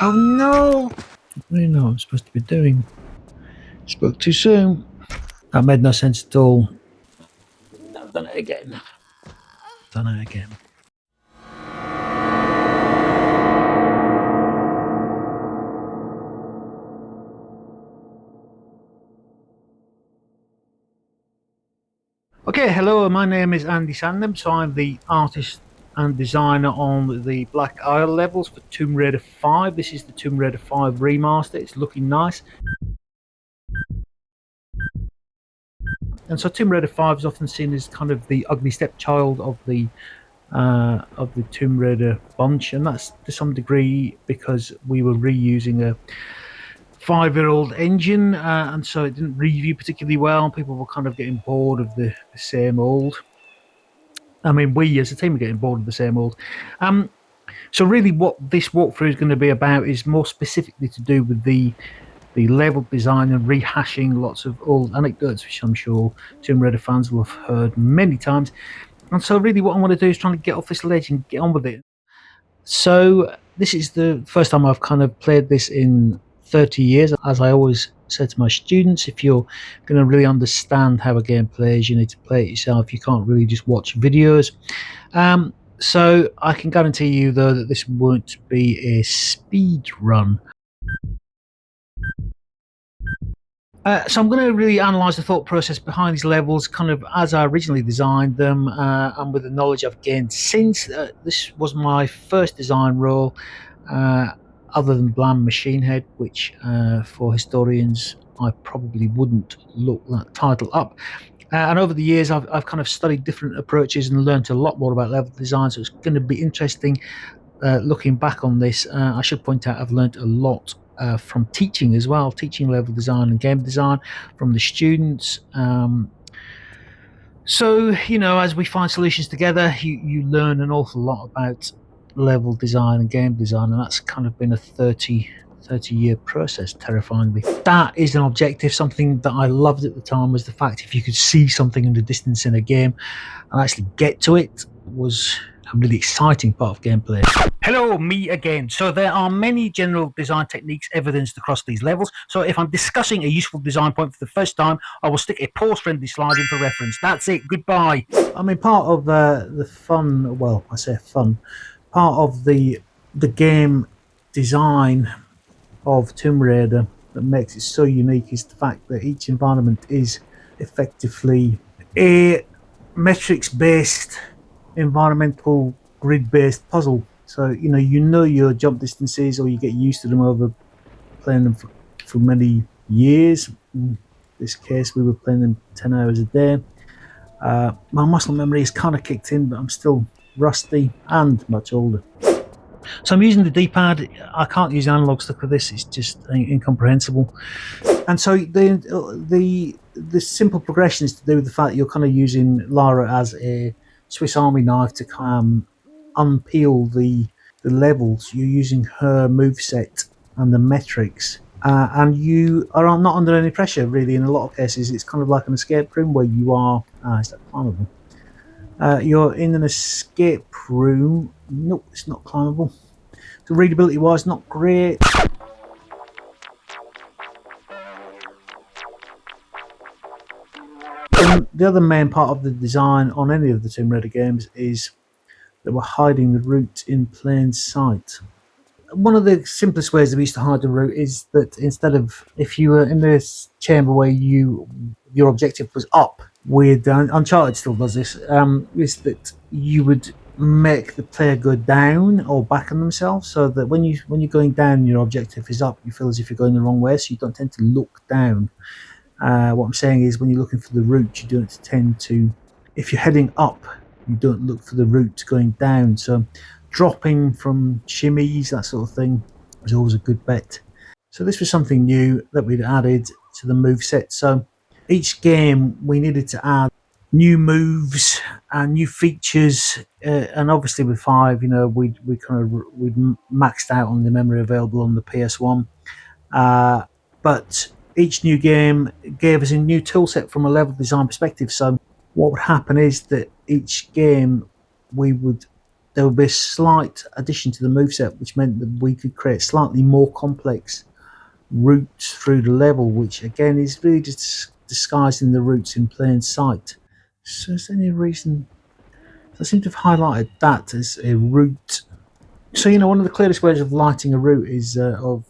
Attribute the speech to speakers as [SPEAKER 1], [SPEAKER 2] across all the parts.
[SPEAKER 1] Oh no! I don't know what I'm supposed to be doing. Spoke too soon. That made no sense at all. I've done it again. Okay, hello, my name is Andy Sandham, so I'm the artist and designer on the Black Isle levels for Tomb Raider 5. This is the Tomb Raider 5 remaster. It's looking nice. And so Tomb Raider 5 is often seen as kind of the ugly stepchild of the Tomb Raider bunch, and that's to some degree because we were reusing a 5-year-old engine, and so it didn't review particularly well. People were kind of getting bored of the same old. I mean, we as a team are getting bored of the same old. So really, what this walkthrough is going to be about is more specifically to do with the level design and rehashing lots of old anecdotes, which I'm sure Tomb Raider fans will have heard many times. And so really what I want to do is try to get off this ledge and get on with it. So this is the first time I've kind of played this in 30 years. As I always say to my students, if you're going to really understand how a game plays, you need to play it yourself. You can't really just watch videos. So I can guarantee you, though, that this won't be a speed run. So I'm going to really analyse the thought process behind these levels, kind of as I originally designed them, and with the knowledge I've gained since. This was my first design role, other than Bland Machine Head, which for historians I probably wouldn't look that title up. And over the years, I've kind of studied different approaches and learned a lot more about level design. So it's going to be interesting looking back on this. I should point out I've learned a lot from teaching as well, teaching level design and game design from the students. So, as we find solutions together, you learn an awful lot about level design and game design, and that's kind of been a 30-year process, terrifyingly. That is an objective. Something that I loved at the time was the fact if you could see something in the distance in a game and actually get to it was a really exciting part of gameplay. Hello, me again. So there are many general design techniques evidenced across these levels. So if I'm discussing a useful design point for the first time, I will stick a pause-friendly slide in for reference. That's it. Goodbye. I mean, part of the fun, well, I say fun, part of the game design of Tomb Raider that makes it so unique is the fact that each environment is effectively a metrics-based, environmental, grid-based puzzle. So your jump distances, or you get used to them over playing them for many years. In this case, we were playing them 10 hours a day. My muscle memory is kind of kicked in, but I'm still rusty and much older. So I'm using the D-pad. I can't use analog stick with this. It's just incomprehensible. And so the simple progression is to do with the fact that you're kind of using Lara as a Swiss Army knife to unpeel the levels. You're using her moveset and the metrics. And you are not under any pressure, really. In a lot of cases, it's kind of like an escape room where you are. Is that climbable? You're in an escape room. Nope, it's not climbable. So readability-wise, not great. And the other main part of the design on any of the Tomb Raider games is that we're hiding the route in plain sight. One of the simplest ways that we used to hide the route is that instead of, if you were in this chamber where your objective was up, with Uncharted still does this, is that you would make the player go down or back on themselves, so that when you're going down, your objective is up. You feel as if you're going the wrong way, so you don't tend to look down. What I'm saying is, when you're looking for the route, you don't tend to. If you're heading up, you don't look for the route going down. So dropping from shimmies, that sort of thing, was always a good bet. So this was something new that we'd added to the moveset. So each game we needed to add new moves and new features, and obviously with 5, we'd maxed out on the memory available on the PS1. But each new game gave us a new toolset from a level design perspective. So what would happen is that each game we would there would be a slight addition to the moveset, which meant that we could create slightly more complex routes through the level, which again is really just disguising the routes in plain sight. So is there any reason? I seem to have highlighted that as a route. So one of the clearest ways of lighting a route is of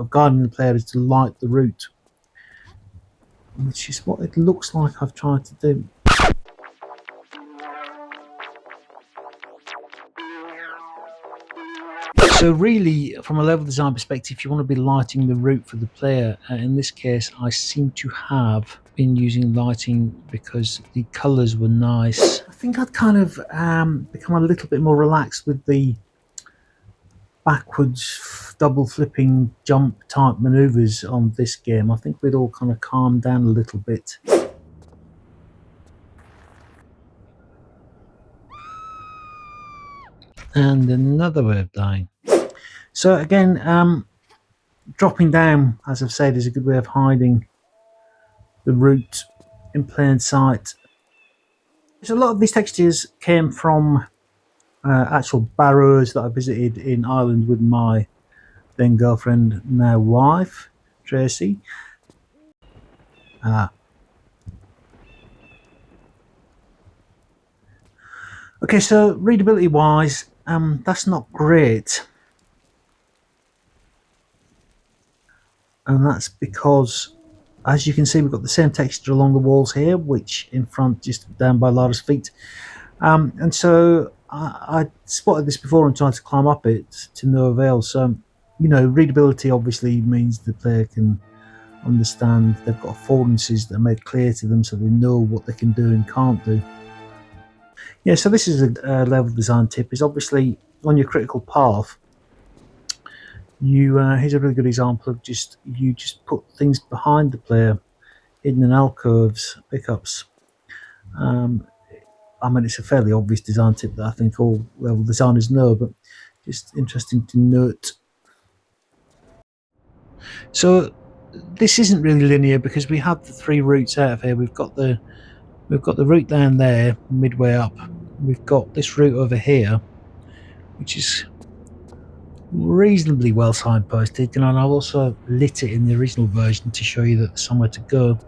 [SPEAKER 1] guiding the player is to light the route, which is what it looks like I've tried to do. So really, from a level design perspective, you want to be lighting the route for the player. In this case, I seem to have been using lighting because the colours were nice. I think I'd kind of become a little bit more relaxed with the backwards double flipping jump type maneuvers on this game. I think we'd all kind of calmed down a little bit. And another way of dying. So again, dropping down, as I've said, is a good way of hiding the route in plain sight. So a lot of these textures came from actual barrows that I visited in Ireland with my then girlfriend, now wife, Tracy. Okay, so readability wise, that's not great. And that's because, as you can see, we've got the same texture along the walls here, which in front, just down by Lara's feet. And so I spotted this before and tried to climb up it to no avail. So, readability obviously means the player can understand. They've got affordances that are made clear to them so they know what they can do and can't do. Yeah, so this is a level design tip, is obviously on your critical path, here's a really good example of you just put things behind the player, hidden in alcoves, pickups. It's a fairly obvious design tip that I think all level designers know, but just interesting to note. So this isn't really linear because we have the three routes out of here. We've got the route down there midway up. We've got this route over here, which is reasonably well signposted, and I've also lit it in the original version to show you that there's somewhere to go.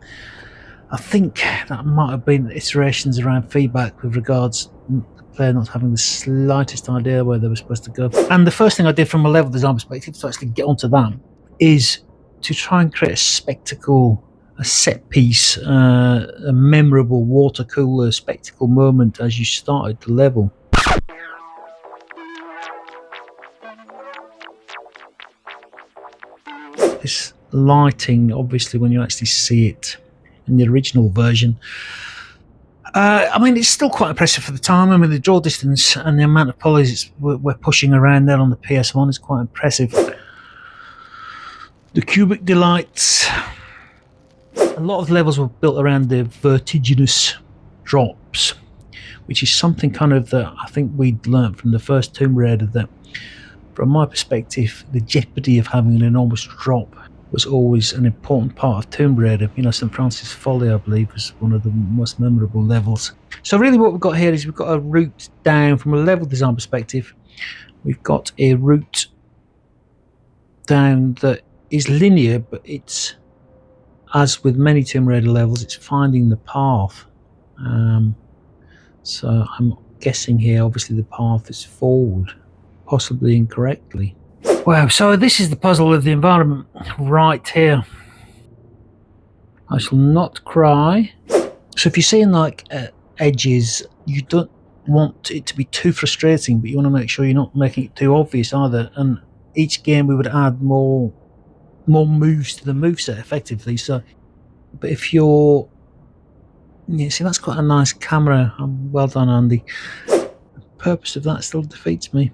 [SPEAKER 1] I think that might have been iterations around feedback with regards to the player not having the slightest idea where they were supposed to go. And the first thing I did from a level design perspective to actually get onto that is to try and create a spectacle, a set piece, a memorable water cooler spectacle moment as you started the level. This lighting, obviously, when you actually see it in the original version, it's still quite impressive for the time. The draw distance and the amount of polys we're pushing around there on the PS1 is quite impressive. The cubic delights. A lot of the levels were built around the vertiginous drops, which is something kind of that I think we'd learnt from the first Tomb Raider, that from my perspective, the jeopardy of having an enormous drop was always an important part of Tomb Raider. St. Francis Folly, I believe, was one of the most memorable levels. So really what we've got here is we've got a route down from a level design perspective. We've got a route down that is linear, but it's, as with many Tomb Raider levels, it's finding the path. So I'm guessing here, obviously the path is forward, possibly incorrectly. Wow, so this is the puzzle of the environment right here. I shall not cry. So if you're seeing edges, you don't want it to be too frustrating, but you want to make sure you're not making it too obvious either. And each game we would add more moves to the moveset effectively. So, but if you're, see, that's quite a nice camera. Well done, Andy. The purpose of that still defeats me.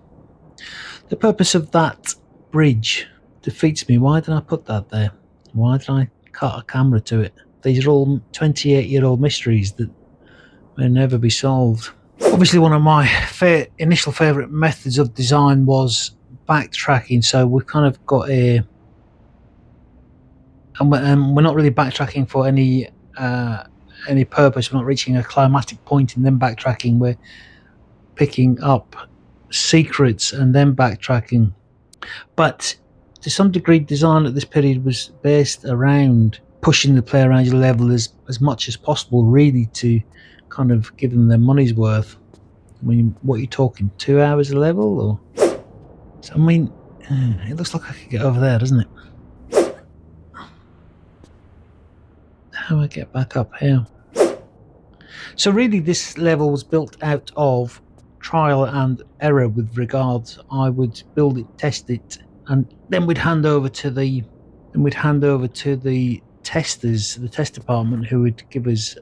[SPEAKER 1] The purpose of that bridge defeats me. Why did I put that there? Why did I cut a camera to it? These are all 28-year-old mysteries that may never be solved. Obviously, one of my initial favourite methods of design was backtracking. So we've kind of got and we're not really backtracking for any purpose. We're not reaching a climatic point and then backtracking. We're picking up secrets and then backtracking. But to some degree, design at this period was based around pushing the player around your level as much as possible, really, to kind of give them their money's worth. I mean, what are you talking, 2 hours a level? Or I mean, it looks like I could get over there, doesn't it? How do I get back up here? So really, this level was built out of trial and error with regards. I would build it, test it, and then we'd hand over to the testers, the test department, who would give us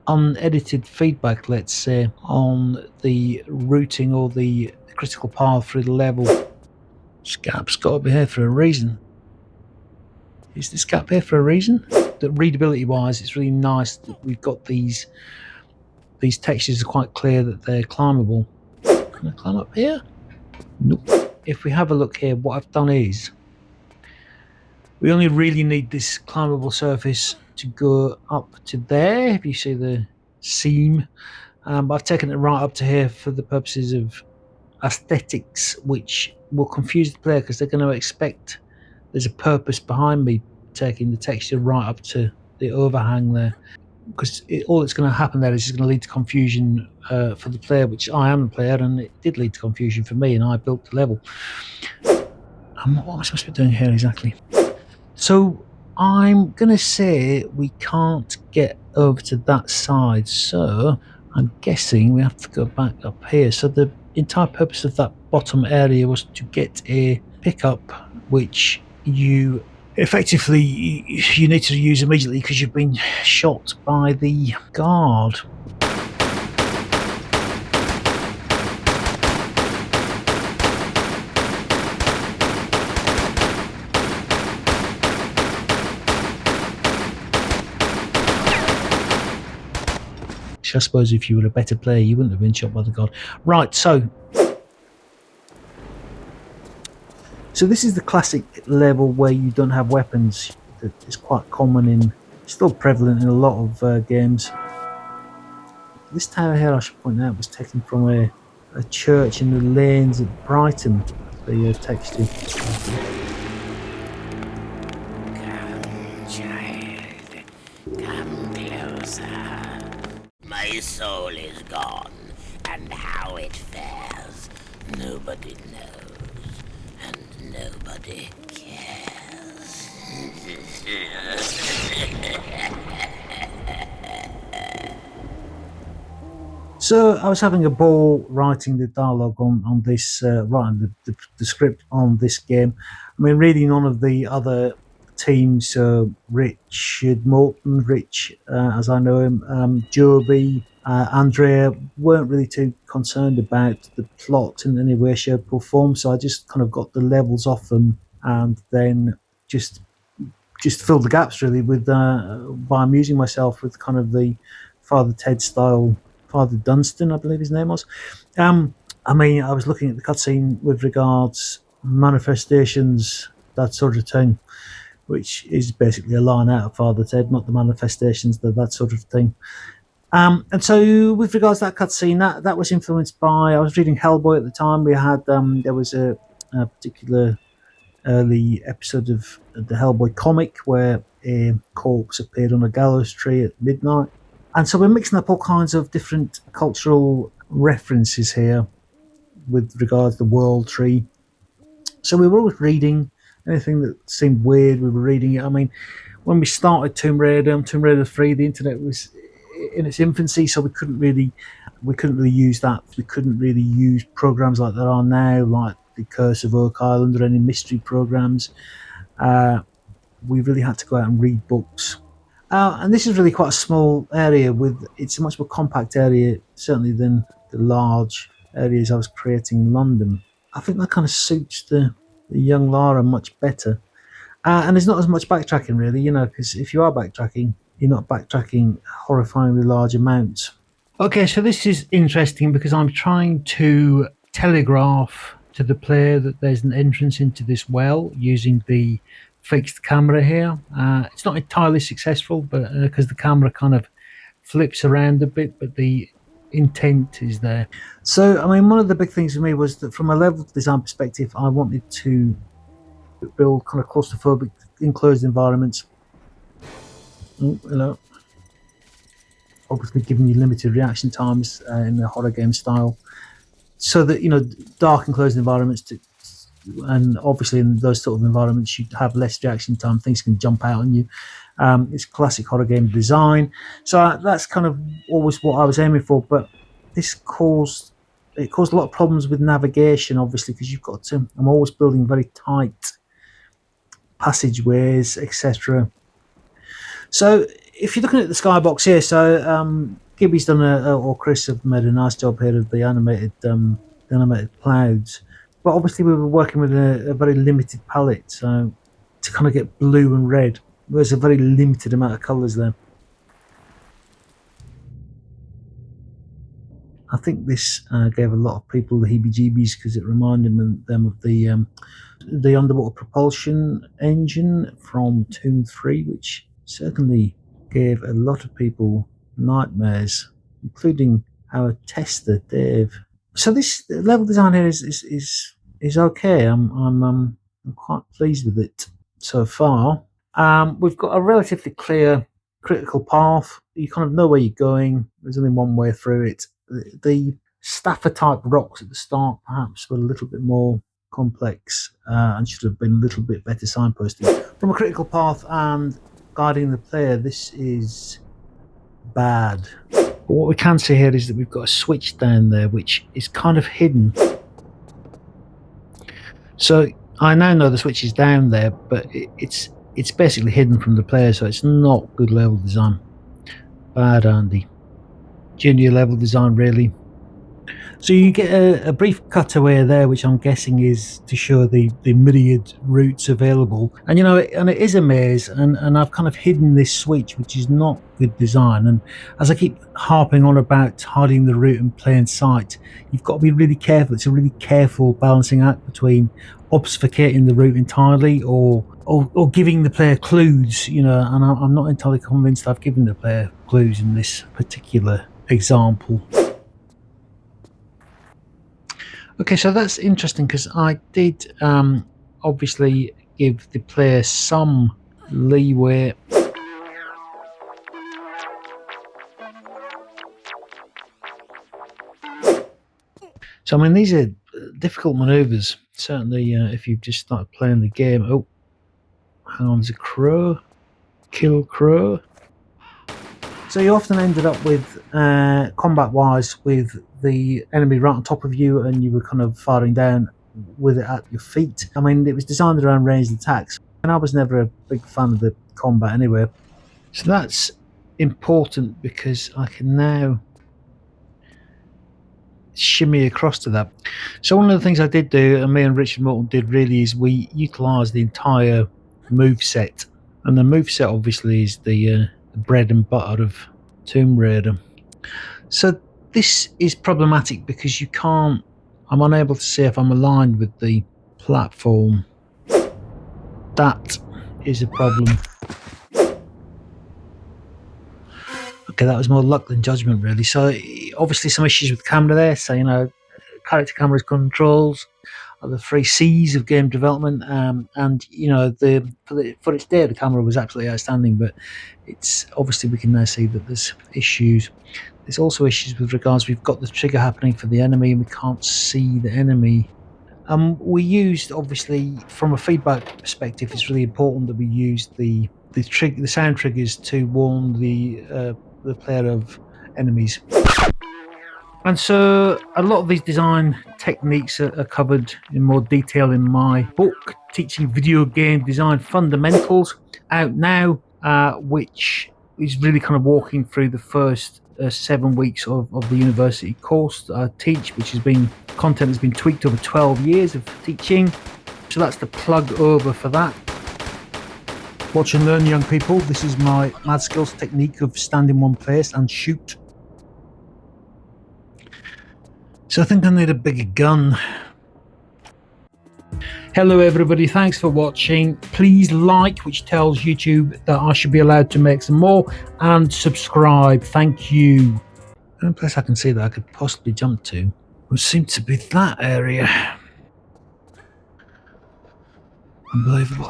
[SPEAKER 1] unedited feedback, let's say, on the routing or the critical path through the level. This gap's got to be here for a reason. Is this gap here for a reason? That readability wise, it's really nice that we've got these textures are quite clear that they're climbable. Can I climb up here? Nope. If we have a look here, what I've done is we only really need this climbable surface to go up to there. If you see the seam, but I've taken it right up to here for the purposes of aesthetics, which will confuse the player because they're going to expect there's a purpose behind me taking the texture right up to the overhang there, because all that's going to happen there is it's going to lead to confusion for the player, which I am the player, and it did lead to confusion for me, and I built the level. What am I supposed to be doing here exactly? So I'm going to say we can't get over to that side, so I'm guessing we have to go back up here. So the entire purpose of that bottom area was to get a pickup, which you effectively you need to use immediately because you've been shot by the guard. I suppose if you were a better player, you wouldn't have been shot by the guard. Right, so this is the classic level where you don't have weapons. That is quite common still prevalent in a lot of games. This tower here, I should point out, was taken from a church in the lanes at Brighton. The texture.
[SPEAKER 2] Come, child, come closer. My soul is gone, and how it fares, nobody knows, and nobody cares.
[SPEAKER 1] So I was having a ball writing the dialogue on this, writing the script on this game. I mean, really none of the other teams, Richard Morton, Rich, as I know him, Joby, Andrea, weren't really too concerned about the plot in any way, shape or form. So I just kind of got the levels off them and then just filled the gaps really with by amusing myself with kind of the Father Ted style. Father Dunstan, I believe his name was. I mean, I was looking at the cutscene with regards manifestations, that sort of thing, which is basically a line out of Father Ted, not the manifestations, that sort of thing. And so, with regards to that cutscene, that was influenced by. I was reading Hellboy at the time. We had there was a particular early episode of the Hellboy comic where a corpse appeared on a gallows tree at midnight. And so we're mixing up all kinds of different cultural references here with regards to the world tree. So we were always reading anything that seemed weird. We were reading it. I mean, when we started Tomb Raider 3, the internet was in its infancy, so we couldn't really use that. We couldn't really use programs like there are now, like the Curse of Oak Island or any mystery programs. We really had to go out and read books. And this is really quite a small area it's a much more compact area, certainly than the large areas I was creating in London. I think that kind of suits the young Lara much better. And there's not as much backtracking really, because if you are backtracking, you're not backtracking horrifyingly large amounts. Okay, so this is interesting because I'm trying to telegraph to the player that there's an entrance into this well using the fixed camera here. It's not entirely successful, but because the camera kind of flips around a bit, but the intent is there. So, I mean, one of the big things for me was that from a level design perspective, I wanted to build kind of claustrophobic enclosed environments. Obviously giving you limited reaction times in the horror game style, so that dark enclosed environments and obviously in those sort of environments you have less reaction time, things can jump out on you. It's classic horror game design, so that's kind of always what I was aiming for, but this caused a lot of problems with navigation, obviously, because I'm always building very tight passageways, etc. So if you're looking at the skybox here, so Gibby's done or Chris have made a nice job here of the animated clouds, but obviously we were working with a very limited palette, so to kind of get blue and red, there's a very limited amount of colours there. I think this gave a lot of people the heebie-jeebies because it reminded them of the underwater propulsion engine from Tomb 3, which certainly gave a lot of people nightmares, including our tester Dave. So this level design here is okay. I'm quite pleased with it so far. We've got a relatively clear critical path. You kind of know where you're going. There's only one way through it. The staffer type rocks at the start perhaps were a little bit more complex and should have been a little bit better signposted. From a critical path and guiding the player, this is bad. But what we can see here is that we've got a switch down there which is kind of hidden. So I now know the switch is down there, but it's basically hidden from the player, so it's not good level design. Bad, Andy. Junior level design, really. So you get a brief cutaway there, which I'm guessing is to show the myriad routes available. And and it is a maze, and I've kind of hidden this switch, which is not good design. And as I keep harping on about hiding the route in plain sight, you've got to be really careful. It's a really careful balancing act between obfuscating the route entirely or giving the player clues, and I'm not entirely convinced I've given the player clues in this particular example. Okay, so that's interesting because I did obviously give the player some leeway. So, I mean, these are difficult maneuvers, certainly if you've just started playing the game. Oh, hang on, there's a crow. Kill crow. So you often ended up with, combat-wise, with the enemy right on top of you and you were kind of firing down with it at your feet. I mean, it was designed around ranged attacks, and I was never a big fan of the combat anyway. So that's important because I can now shimmy across to that. So one of the things I did do, and me and Richard Morton did really, is we utilised the entire move set. And the move set obviously is the bread and butter of Tomb Raider. So this is problematic because I'm unable to see if I'm aligned with the platform. That is a problem. Okay, that was more luck than judgment, really. So obviously some issues with the camera there. So, character cameras controls are the 3 C's of game development, and for its day the camera was absolutely outstanding, but it's obviously we can now see that there's issues. There's also issues with regards, we've got the trigger happening for the enemy and we can't see the enemy. We used, obviously, from a feedback perspective, it's really important that we use the sound triggers to warn the player of enemies. And so a lot of these design techniques are covered in more detail in my book, Teaching Video Game Design Fundamentals, out now, which is really kind of walking through the first 7 weeks of the university course that I teach, which content has been tweaked over 12 years of teaching. So that's the plug over for that. Watch and learn, young people. This is my mad skills technique of stand in one place and shoot. So I think I need a bigger gun. Hello everybody, thanks for watching. Please like, which tells YouTube that I should be allowed to make some more, and subscribe. Thank you. The only place I can see that I could possibly jump to would seem to be that area. Unbelievable.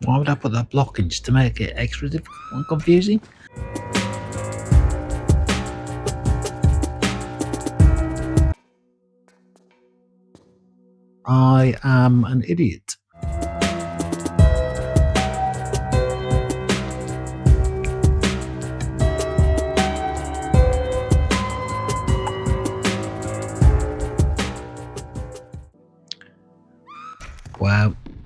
[SPEAKER 1] Why would I put that block in, just to make it extra difficult and confusing? I am an idiot.